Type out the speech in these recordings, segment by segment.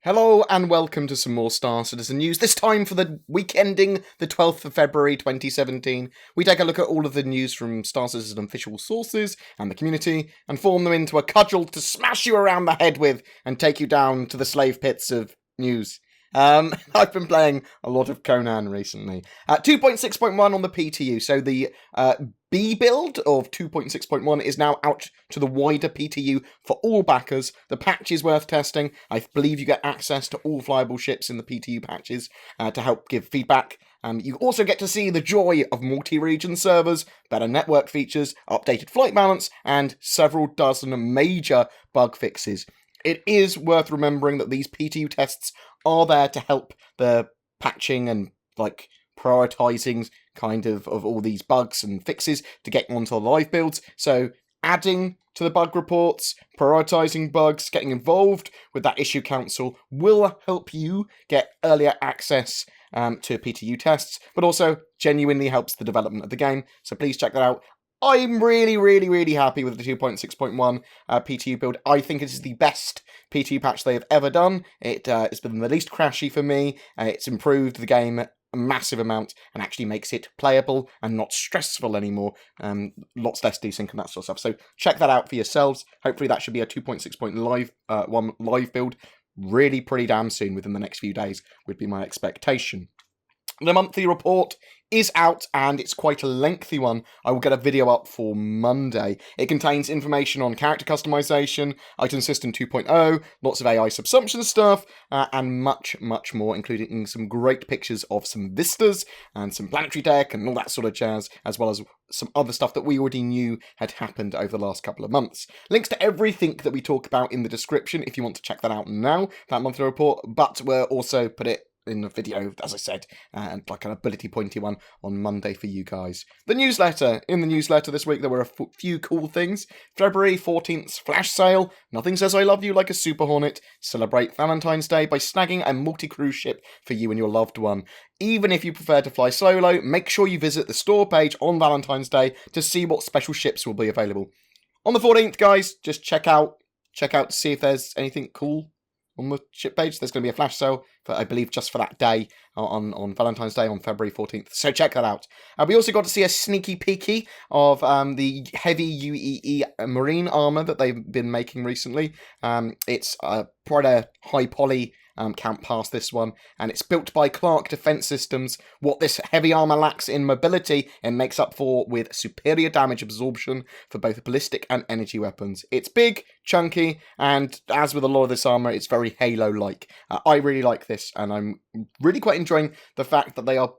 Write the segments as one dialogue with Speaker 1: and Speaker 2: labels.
Speaker 1: Hello and welcome to some more Star Citizen news, this time for the week ending the 12th of February 2017. We take a look at all of the news from Star Citizen official sources and the community and form them into a cudgel to smash you around the head with and take you down to the slave pits of news. I've been playing a lot of Conan recently. 2.6.1 on the PTU, so the B build of 2.6.1 is now out to the wider PTU for all backers. The patch is worth testing. I believe you get access to all flyable ships in the PTU patches to help give feedback. You also get to see the joy of multi-region servers, better network features, updated flight balance, and several dozen major bug fixes. It is worth remembering that these PTU tests are there to help the patching and prioritizing kind of all these bugs and fixes to get onto the live builds. So adding to the bug reports, prioritizing bugs, getting involved with that issue council will help you get earlier access to PTU tests, but also genuinely helps the development of the game. So please check that out. I'm really happy with the 2.6.1 PTU build. I think it is the best PTU patch they have ever done. It's been the least crashy for me. It's improved the game a massive amount and actually makes it playable and not stressful anymore. Lots less desync and that sort of stuff. So check that out for yourselves. Hopefully that should be a 2.6.1 live build really pretty damn soon, within the next few days, would be my expectation. The monthly report is out, and it's quite a lengthy one. I will get a video up for Monday. It contains information on character customization, item system 2.0, lots of AI subsumption stuff, and much more, including some great pictures of some vistas and some planetary tech and all that sort of jazz, as well as some other stuff that we already knew had happened over the last couple of months. Links to everything that we talk about in the description if you want to check that out now, that monthly report, but we'll also put it in the video, as I said, and like an ability pointy one on Monday for you guys. The newsletter. In the newsletter this week, there were a few cool things. February 14th flash sale. Nothing says I love you like a Super Hornet. Celebrate Valentine's Day by snagging a multi-cruise ship for you and your loved one. Even if you prefer to fly solo, make sure you visit the store page on Valentine's Day to see what special ships will be available. On the 14th, guys, just check out to see if there's anything cool on the ship page. There's going to be a flash sale, I believe, just for that day on Valentine's Day on February 14th. So check that out. We also got to see a sneaky peeky of the heavy UEE marine armor that they've been making recently. It's quite a high poly count past this one, and it's built by Clark Defense Systems. What this heavy armor lacks in mobility, it makes up for with superior damage absorption for both ballistic and energy weapons. It's big, chunky, and as with a lot of this armor, it's very Halo-like. I really like this, and I'm really quite enjoying the fact that they are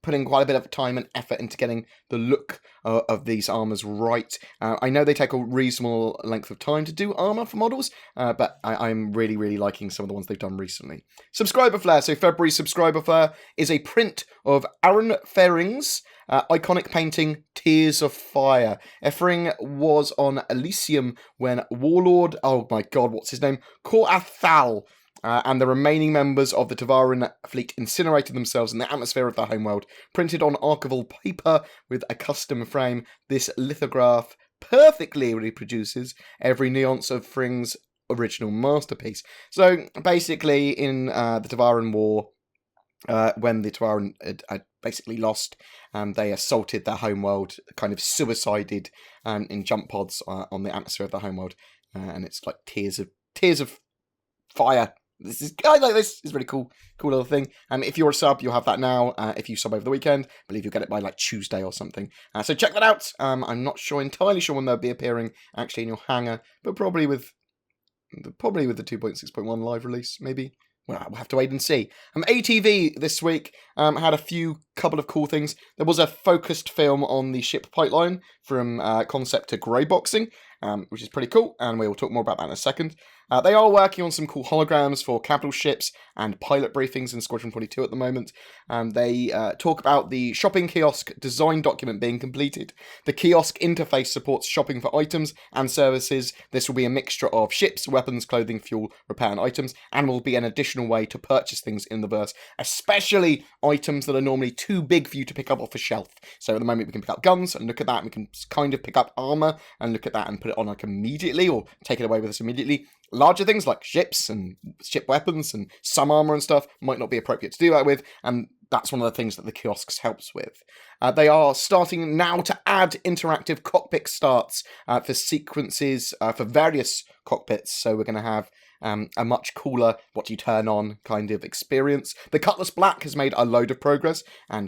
Speaker 1: putting quite a bit of time and effort into getting the look of these armors right. I know they take a reasonable length of time to do armor for models, but I'm really liking some of the ones they've done recently. Subscriber Flare. So February Subscriber Flare is a print of Aaron Ferring's iconic painting Tears of Fire. Efring was on Elysium when Warlord, oh my god, what's his name? Korathal, and the remaining members of the Tavaran fleet incinerated themselves in the atmosphere of their homeworld. Printed on archival paper with a custom frame, this lithograph perfectly reproduces every nuance of Fring's original masterpiece. So basically, in the Tavaran War, when the Tavaran had basically lost, they assaulted their homeworld, kind of suicided in jump pods on the atmosphere of their homeworld, and it's like tears of fire. I like this. It's a really cool little thing. If you're a sub, you'll have that now. If you sub over the weekend, I believe you'll get it by like Tuesday or something. So check that out. I'm not entirely sure when they'll be appearing actually in your hangar, but probably with the 2.6.1 live release, maybe. Well, we'll have to wait and see. ATV this week had a couple of cool things. There was a focused film on the ship pipeline from concept to grey boxing, which is pretty cool, and we'll talk more about that in a second. They are working on some cool holograms for capital ships and pilot briefings in Squadron 42 at the moment. They talk about the shopping kiosk design document being completed. The kiosk interface supports shopping for items and services. This will be a mixture of ships, weapons, clothing, fuel, repair, and items, and will be an additional way to purchase things in the verse, especially items that are normally too big for you to pick up off a shelf. So at the moment we can pick up guns and look at that, and we can kind of pick up armor and look at that and put it on like immediately, or take it away with us immediately. larger things like ships and ship weapons and some armor and stuff might not be appropriate to do that with, and that's one of the things that the kiosks helps with. They are starting now to add interactive cockpit starts for sequences for various cockpits, so we're going to have a much cooler what you turn on kind of experience. The Cutlass Black has made a load of progress and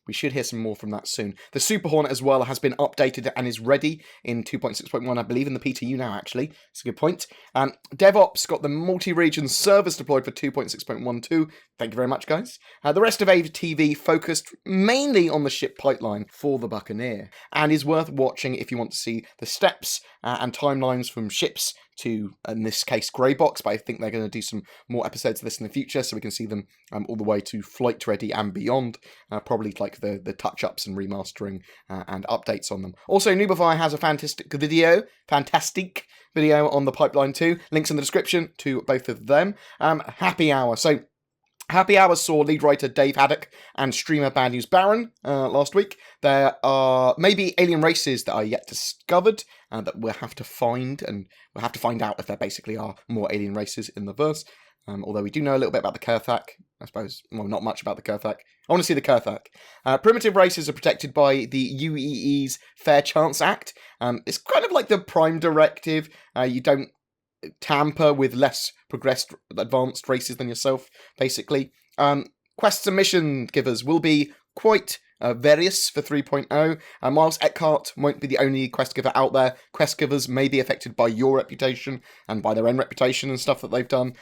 Speaker 1: we should hear some more from that soon. The Super Hornet as well has been updated and is ready in 2.6.1, I believe in the PTU now, actually. That's a good point. DevOps got the multi-region servers deployed for 2.6.12. Thank you very much, guys. The rest of AVTV focused mainly on the ship pipeline for the Buccaneer, and is worth watching if you want to see the steps and timelines from ships to, in this case, Grey Box, but I think they're going to do some more episodes of this in the future, so we can see them all the way to flight ready and beyond, probably like the touch-ups and remastering and updates on them. Also, Noobify has a fantastic video on the pipeline too. Links in the description to both of them. Happy Hour. So, Happy Hour saw lead writer Dave Haddock and streamer Bad News Baron last week. There are maybe alien races that are yet discovered that we'll have to find, and we'll have to find out if there basically are more alien races in the verse. Although we do know a little bit about the Kurthak, I suppose. Well, not much about the Kurthak. I want to see the Kurthak. Primitive races are protected by the UEE's Fair Chance Act. It's kind of like the Prime Directive. You don't tamper with less progressed, advanced races than yourself, basically. Quests and mission givers will be quite various for 3.0. Miles Eckhart won't be the only quest giver out there. Quest givers may be affected by your reputation and by their own reputation and stuff that they've done.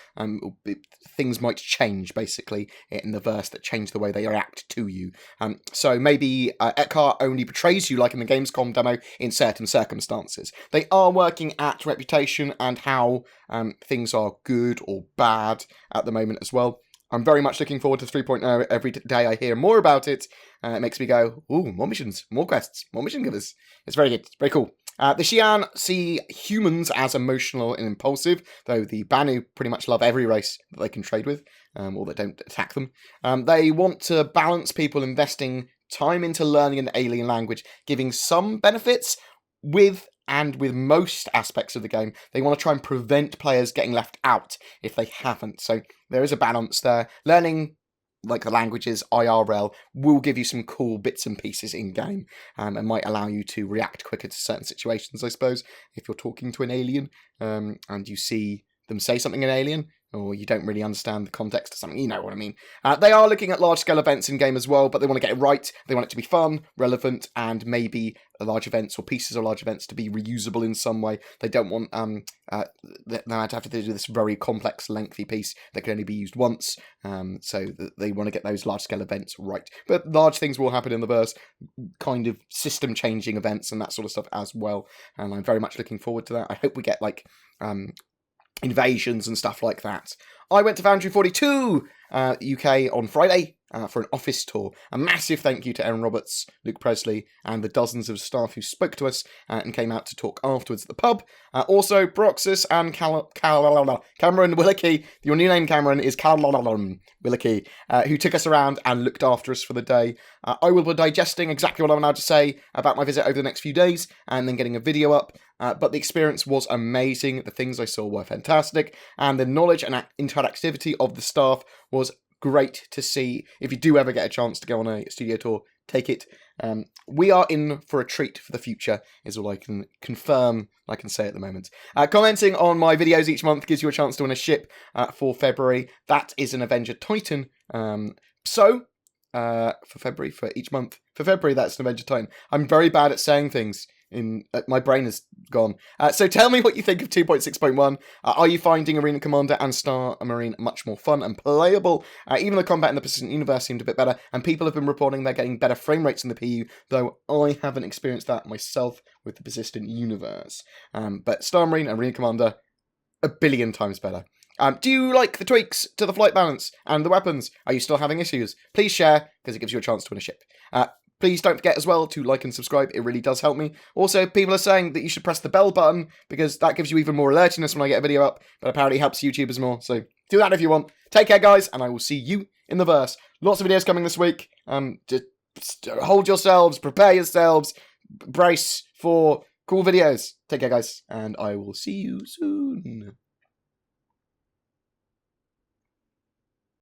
Speaker 1: Things might change, basically, in the verse that change the way they react to you. So maybe Eckhart only betrays you, like in the Gamescom demo, in certain circumstances. They are working at reputation and how things are good or bad at the moment as well. I'm very much looking forward to 3.0. Every day I hear more about it, it makes me go, ooh, more missions, more quests, more mission givers. It's very good. It's very cool. The Xi'an see humans as emotional and impulsive, though the Banu pretty much love every race that they can trade with, or that don't attack them. They want to balance people investing time into learning an alien language, giving some benefits with most aspects of the game. They want to try and prevent players getting left out if they haven't. So there is a balance there. Learning like the languages IRL will give you some cool bits and pieces in game, and might allow you to react quicker to certain situations, I suppose, if you're talking to an alien and you see them say something in alien, or you don't really understand the context of something, you know what I mean. They are looking at large-scale events in-game as well, but they want to get it right. They want it to be fun, relevant, and maybe large events or pieces of large events to be reusable in some way. They don't want them to have to do this very complex, lengthy piece that can only be used once, so they want to get those large-scale events right. But large things will happen in the verse, kind of system-changing events and that sort of stuff as well, and I'm very much looking forward to that. I hope we get, like, invasions and stuff like that. I went to Foundry 42 UK on Friday for an office tour. A massive thank you to Aaron Roberts, Luke Presley, and the dozens of staff who spoke to us and came out to talk afterwards at the pub. Also, Broxus and Cameron Willicke. Your new name, Cameron, is Cameron Willicke, who took us around and looked after us for the day. I will be digesting exactly what I'm allowed to say about my visit over the next few days and then getting a video up. But the experience was amazing. The things I saw were fantastic, and the knowledge and interactivity of the staff was great to see. If you do ever get a chance to go on a studio tour, take it. We are in for a treat for the future, is all I can confirm, I can say at the moment. Commenting on my videos each month gives you a chance to win a ship for February. That is an Avenger Titan. For February, for each month. For February, that's an Avenger Titan. I'm very bad at saying things. My brain is gone. So tell me what you think of 2.6.1. Are you finding Arena Commander and Star Marine much more fun and playable? Even the combat in the Persistent Universe seemed a bit better, and people have been reporting they're getting better frame rates in the PU, though I haven't experienced that myself with the Persistent Universe. But Star Marine and Arena Commander, a billion times better. Do you like the tweaks to the flight balance and the weapons? Are you still having issues? Please share, because it gives you a chance to win a ship. Please don't forget as well to like and subscribe. It really does help me. Also, people are saying that you should press the bell button because that gives you even more alertness when I get a video up, but apparently helps YouTubers more. So do that if you want. Take care, guys, and I will see you in the verse. Lots of videos coming this week. Just hold yourselves, prepare yourselves, brace for cool videos. Take care, guys, and I will see you soon.